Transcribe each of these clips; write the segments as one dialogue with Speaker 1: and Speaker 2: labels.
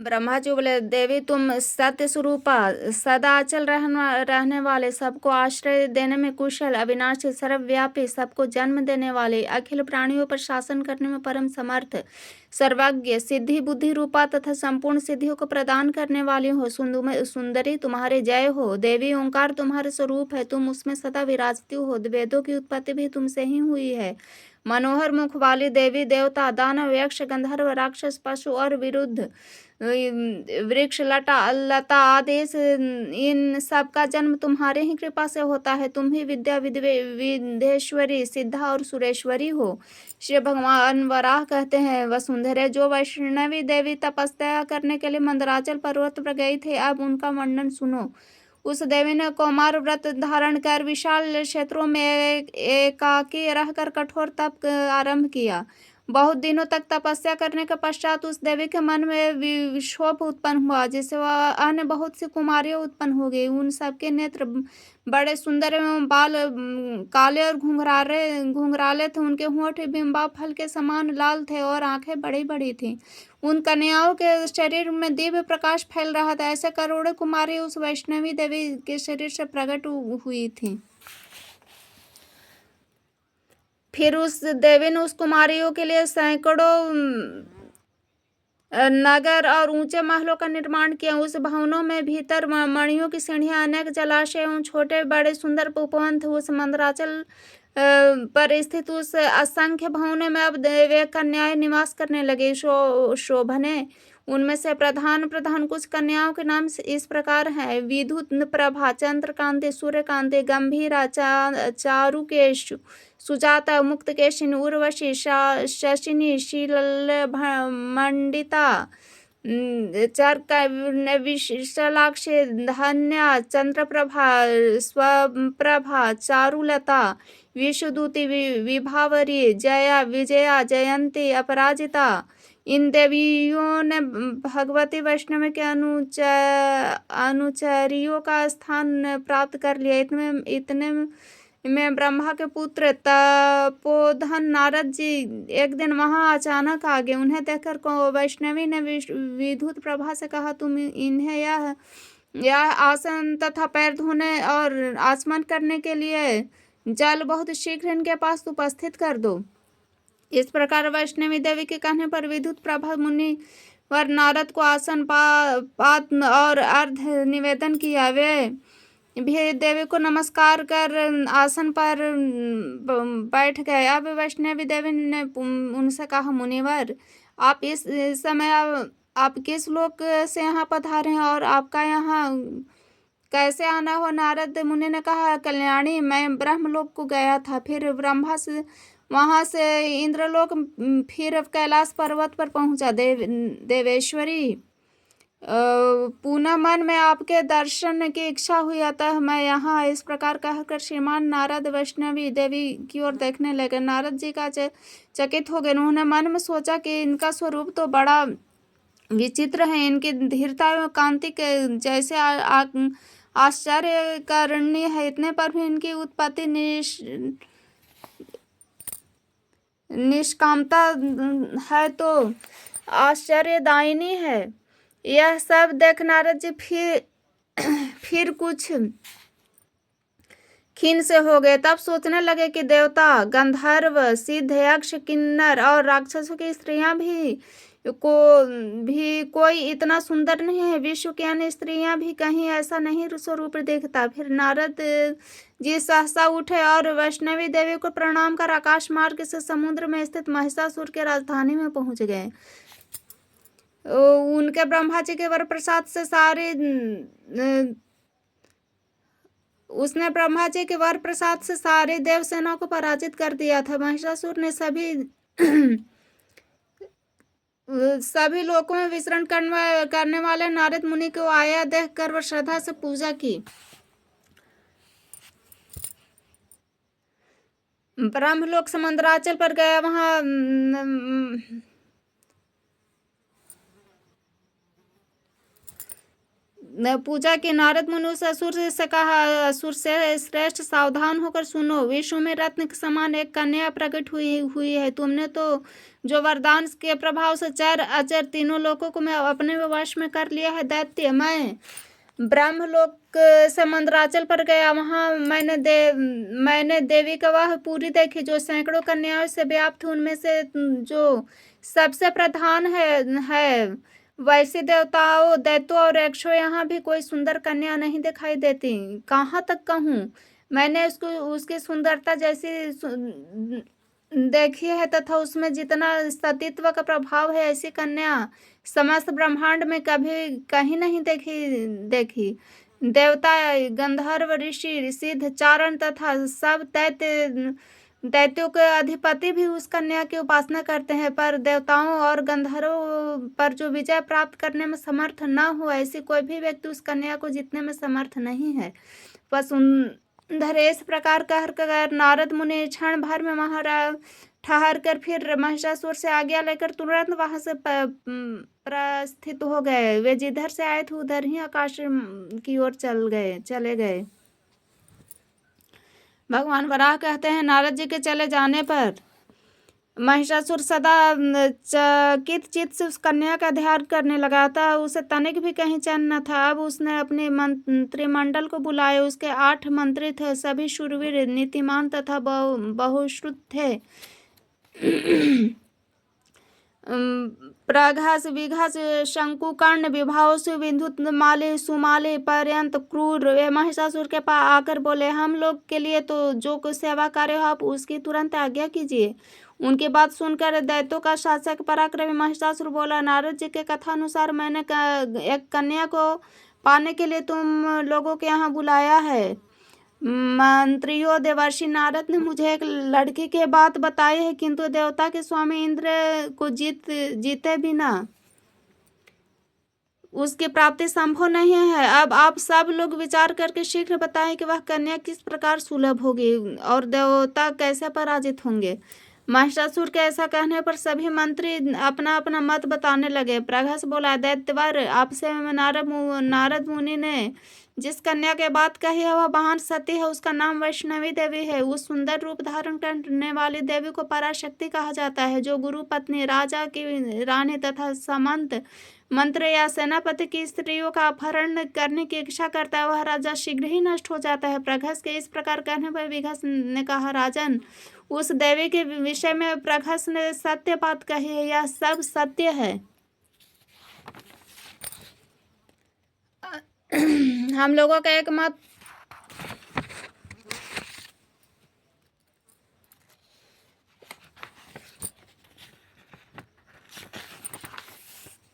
Speaker 1: ब्रह्मा जी बोले, देवी तुम सत्य स्वरूपा, सदा अचल रहने वाले, सबको आश्रय देने में कुशल, अविनाशी, सर्वव्यापी, सबको जन्म देने वाले, अखिल प्राणियों पर शासन करने में परम समर्थ, सर्वज्ञ, सिद्धि बुद्धि रूपा तथा संपूर्ण सिद्धियों को प्रदान करने वाली हो। सुंदरी तुम्हारे जय हो। देवी ओंकार तुम्हारे स्वरूप है, तुम उसमें सदा विराजती हो। वेदों की उत्पत्ति भी तुमसे ही हुई है। मनोहर मुख वाली देवी, देवता, दानव, यक्ष, गंधर्व, राक्षस, पशु और विरुद्ध वृक्ष, लता आदि इन सब का जन्म तुम्हारे ही कृपा से होता है। तुम ही विद्या विदेश्वरी, सिद्धा और सुरेश्वरी हो। श्री भगवान वराह कहते हैं, वसुंधरे, जो वैष्णवी देवी तपस्या करने के लिए मंदराचल पर्वत पर गई थे, अब उनका वर्णन सुनो। उस देवी ने कौमार व्रत धारण कर विशाल क्षेत्रों में एकाकी रहकर कठोर तप आरंभ किया। बहुत दिनों तक तपस्या करने के पश्चात उस देवी के मन में विक्षोभ उत्पन्न हुआ, जिससे वह अन्य बहुत सी कुमारियां उत्पन्न हो गई। उन सबके नेत्र बड़े सुंदर एवं बाल काले और घुंघराले थे। उनके होंठ बिंबा फल के समान लाल थे और आंखें बड़ी बड़ी थीं। उन कन्याओं के शरीर में दिव्य प्रकाश फैल रहा था। ऐसे करोड़ों कुमारी उस वैष्णवी देवी के शरीर से प्रकट हुई थीं। फिर उस देवी ने उस कुमारियों के लिए सैकड़ों नगर और ऊंचे महलों का निर्माण किया। उस भवनों में भीतर मणियों की सीढ़ियां, अनेक जलाशय एवं छोटे बड़े सुंदर उपवन थे। उस मंदराचल पर स्थित उस असंख्य भवनों में अब वे कन्याएं निवास करने लगी। शोभने उनमें से प्रधान प्रधान कुछ कन्याओं के नाम इस प्रकार हैं: विद्युत प्रभा, चंद्रकांति, सूर्यकांति, गंभीरा, चारुकेश, सुजाता, मुक्तकेशिनी, उर्वशी, शशिनी, शीलमंडिता, विशालाक्षी, धन्या, चंद्रप्रभा, स्वप्रभा, चारुलता, विश्वदूती, विभावरी, जया, विजया, जयंती, अपराजिता। इन देवियों ने भगवती वैष्णव के अनुचरियों का स्थान प्राप्त कर लिया। इतने में ब्रह्मा के पुत्र तपोधन नारद जी एक दिन वहां अचानक आ गए। उन्हें देखकर वैष्णवी ने विद्युत प्रभा से कहा, तुम इन्हें यह आसन तथा पैर धोने और आचमन करने के लिए जल बहुत शीघ्र इनके पास उपस्थित कर दो। इस प्रकार वैष्णवी देवी के कहने पर विद्युत प्रभा मुनि वर नारद को आसन पात और अर्ध निवेदन किया। वे भी देवी को नमस्कार कर आसन पर बैठ गए। अब वैष्णवी देवी ने उनसे कहा, मुनिवर, आप इस समय आप किस लोक से यहाँ पधारे हैं और आपका यहाँ कैसे आना हो? नारद मुनि ने कहा, कल्याणी, मैं ब्रह्मलोक को गया था, फिर ब्रह्मा से वहां से इंद्रलोक, फिर कैलाश पर्वत पर पहुंचा। देवेश्वरी, पुनः मन में आपके दर्शन की इच्छा हुई, अतः मैं यहाँ। इस प्रकार कहकर श्रीमान नारद वैष्णवी देवी की ओर देखने लगे। नारद जी का चकित हो गए। उन्होंने मन में सोचा कि इनका स्वरूप तो बड़ा विचित्र है। इनकी धीरता एवं कांति के जैसे आश्चर्य करणी है, इतने पर भी इनकी उत्पत्ति निष्कामता है तो आश्चर्यदायिनी है। यह सब देख नारद जी फिर कुछ खिन्न से हो गए। तब सोचने लगे कि देवता, गंधर्व, सिद्ध, यक्ष, किन्नर और राक्षसों की स्त्रियां भी कोई इतना सुंदर नहीं है। विश्व की अन्य स्त्रियां भी कहीं ऐसा नहीं स्वरूप देखता। फिर नारद जी सहसा उठे और वैष्णवी देवी को प्रणाम कर आकाश मार्ग से समुद्र में स्थित महिषासुर के राजधानी में पहुंच गए। उनके ब्रह्मा जी के वर प्रसाद से उसने ब्रह्मा जी के वर प्रसाद से सारी देव सेना को पराजित कर दिया था। महिषासुर ने सभी लोकों में विचरण करने वाले नारद मुनि को आया देखकर वह श्रद्धा से पूजा की। ब्रह्मलोक से मंदराचल पर गया। वहां पूजा की। नारद मुनि उस असुर से कहा, असुर से श्रेष्ठ सावधान होकर सुनो, विश्व में रत्न के समान एक कन्या प्रकट हुई हुई है। तुमने तो जो वरदान के प्रभाव से चर अचर तीनों लोगों को मैं अपने वश में कर लिया है। दैत्य, मैं ब्रह्मलोक से मंदराचल पर गया। वहां मैंने देवी का वह पूरी देखी जो सैकड़ों कन्याओं से व्याप्त। उनमें से जो सबसे प्रधान है वैसे देवताओं, दैत्यों और यक्षों, यहाँ भी कोई सुंदर कन्या नहीं दिखाई देती। कहाँ तक कहूँ, मैंने उसकी सुंदरता जैसी देखी है तथा उसमें जितना सतीत्व का प्रभाव है, ऐसी कन्या समस्त ब्रह्मांड में कभी कहीं नहीं देखी। देवता, गंधर्व, ऋषि, सिद्ध, चारण तथा सब दैत्यों के अधिपति भी उस कन्या की उपासना करते हैं, पर देवताओं और गंधर्वों पर जो विजय प्राप्त करने में समर्थ न हो, ऐसी कोई भी व्यक्ति उस कन्या को जीतने में समर्थ नहीं है। बस सुंदर इस प्रकार कहकर नारद मुनि क्षण भर में महाराज ठहर कर फिर महिषासुर से आज्ञा लेकर तुरंत वहां से प्रस्थित हो गए। वे जिधर से आए थे उधर ही आकाश की ओर चले गए। भगवान वराह कहते हैं, नारद जी के चले जाने पर महिषासुर सदा चकित चित्त से उस कन्या का ध्यान करने लगा था। उसे तनिक भी कहीं चैन न था। अब उसने अपने मंत्रिमंडल को बुलाया। उसके 8 मंत्री थे, सभी शूरवीर, नीतिमान तथा बहुश्रुत थे। प्रघास, विघास, शंकुकर्ण, विभावसु, विंध्युमाली, सुमाली पर्यंत क्रूर वे महिषासुर के पास आकर बोले, हम लोग के लिए तो जो कुछ सेवा कार्य हो आप उसकी तुरंत आज्ञा कीजिए। उनकी बात सुनकर दैत्यों का शासक पराक्रमी महिषासुर बोला, नारद जी के कथा अनुसार मैंने एक कन्या को पाने के लिए तुम लोगों के यहाँ बुलाया है। मंत्रियों, देवर्षि नारद ने मुझे एक लड़की की बात बताई है, किंतु देवता के स्वामी इंद्र को जीते बिना उसकी प्राप्ति संभव नहीं है। अब आप सब लोग विचार करके शीघ्र बताएं कि वह कन्या किस प्रकार सुलभ होगी और देवता कैसे पराजित होंगे। महिषासुर के ऐसा कहने पर सभी मंत्री अपना अपना मत बताने लगे। प्रघास बोला, दैत्यवर, आपसे नारद मुनि ने जिस कन्या के बात कही है वह महान सती है। उसका नाम वैष्णवी देवी है। उस सुंदर रूप धारण करने वाली देवी को पराशक्ति कहा जाता है। जो गुरु पत्नी, राजा की रानी तथा सामंत, मंत्री या सेनापति की स्त्रियों का अपहरण करने की इच्छा करता है, वह राजा शीघ्र ही नष्ट हो जाता है। प्रघास के इस प्रकार कहने पर विघास ने कहा, राजन, उस देवी के विषय में प्रघास ने सत्य बात कही है, यह सब सत्य है। हम लोगों का एक मत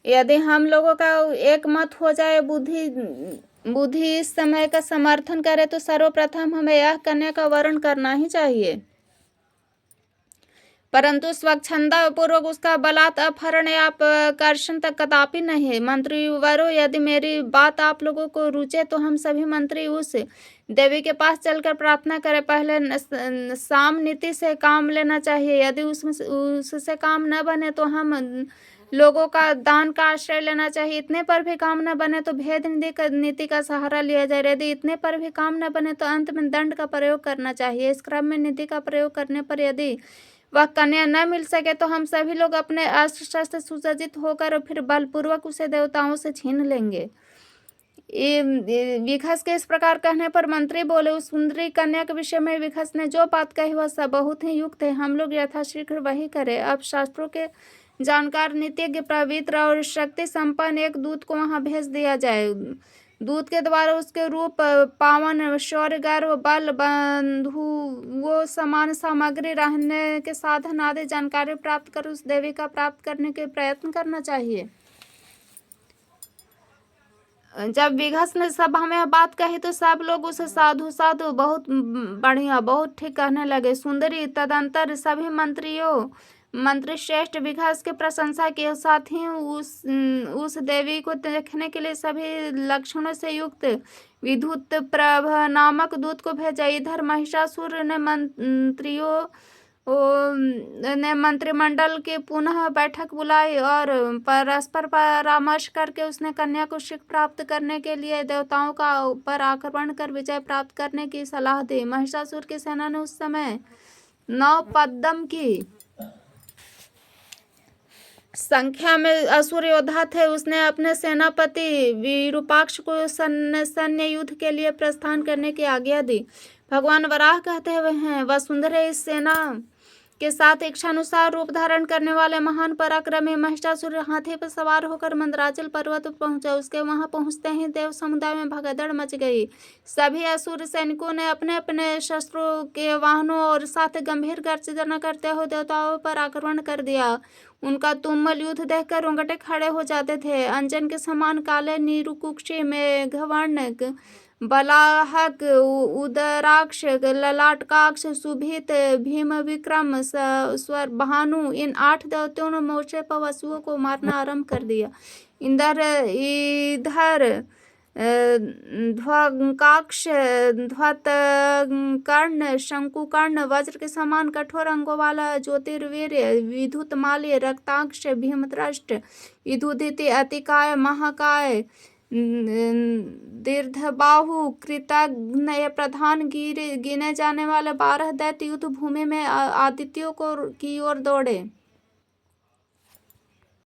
Speaker 1: यदि हम लोगों का एक मत हो जाए, बुद्धि इस समय का समर्थन करे, तो सर्वप्रथम हमें यह कन्या का वर्ण करना ही चाहिए, परंतु स्वच्छंदा पूर्वक उसका बलात् अपहरण या अपकर्षण तक कदापि नहीं। मंत्रीवरों, यदि मेरी बात आप लोगों को रुचे तो हम सभी मंत्री उस देवी के पास चलकर प्रार्थना करें। पहले साम नीति से काम लेना चाहिए। यदि उससे काम न बने तो हम लोगों का दान का आश्रय लेना चाहिए। इतने पर भी काम न बने तो भेद नीति का सहारा लिया जाए। यदि इतने पर भी काम न बने तो अंत में दंड का प्रयोग करना चाहिए। इस क्रम में नीति का प्रयोग करने पर यदि वह कन्या न मिल सके तो हम सभी लोग अपने अस्त्र शस्त्र सुसज्जित होकर और फिर बलपूर्वक उसे देवताओं से छीन लेंगे। विघास के इस प्रकार कहने पर मंत्री बोले, उस सुंदरी कन्या के विषय में विघास ने जो बात कही वह सब बहुत ही युक्त है। हम लोग यथाशीघ्र वही करें। अब शास्त्रों के जानकार, नित्यज्ञ, पवित्र और शक्ति संपन्न एक दूत को वहां भेज दिया जाए। दूत के द्वारा उसके रूप, पावन, शौर्य, गर्व, बल, बंधु वो समान सामग्री, रहने के साधन आदि जानकारी प्राप्त कर उस देवी का प्राप्त करने के प्रयत्न करना चाहिए। जब विघास ने सभा में बात कही तो सब लोग उसे साधु साधु, बहुत बढ़िया, बहुत ठीक कहने लगे। सुंदरी तदंतर सभी मंत्री श्रेष्ठ विघास की प्रशंसा की। साथ ही उस देवी को देखने के लिए सभी लक्षणों से युक्त विद्युत प्रभ नामक दूत को भेजा। इधर महिषासुर ने मंत्रियों ने मंत्रिमंडल की पुनः बैठक बुलाई और परस्पर परामर्श करके उसने कन्या को शीघ्र प्राप्त करने के लिए देवताओं का पर आक्रमण कर विजय प्राप्त करने की सलाह दी। महिषासुर की सेना ने उस समय 9 पद्म की संख्या में असुर योद्धा थे। उसने अपने सेनापति विरूपाक्ष को सैन्य युद्ध के लिए प्रस्थान करने की आज्ञा दी। भगवान वराह कहते हैं, वसुंधरा इस सेना के साथ इच्छानुसार रूप धारण करने वाले महान पराक्रमी महिषासुर हाथी पर सवार होकर मंदराचल पर्वत पर पहुंचा। उसके वहां पहुंचते ही देव समुदाय में भगदड़ मच गई। सभी असुर सैनिकों ने अपने अपने शस्त्रों के वाहनों और साथ गंभीर गर्जना करते हुए देवताओं पर आक्रमण कर दिया। उनका तुमुल युद्ध देखकर रोंगटे खड़े हो जाते थे। अंजन के समान काले नीरुकुक्षी मेघवर्ण बलाहक उदराक्ष ललाटकाक्ष सुभित भीम विक्रम स्वर भानु इन 8 देवताओं ने मोर्चे पर वसुओं को मारना आरंभ कर दिया। इधर ध्वकाक्ष ध्वतकर्ण शंकुकर्ण वज्र के समान कठोर अंगों वाला ज्योतिर्वीर्य विद्युतमाल्य रक्ताक्ष भीमद्रष्ट विदुदिति अतिकाय महाकाय दीर्घबाहु कृतघ्न प्रधान गिने जाने वाले 12 दैत्य युद्ध भूमि में आदित्यों की ओर दौड़े।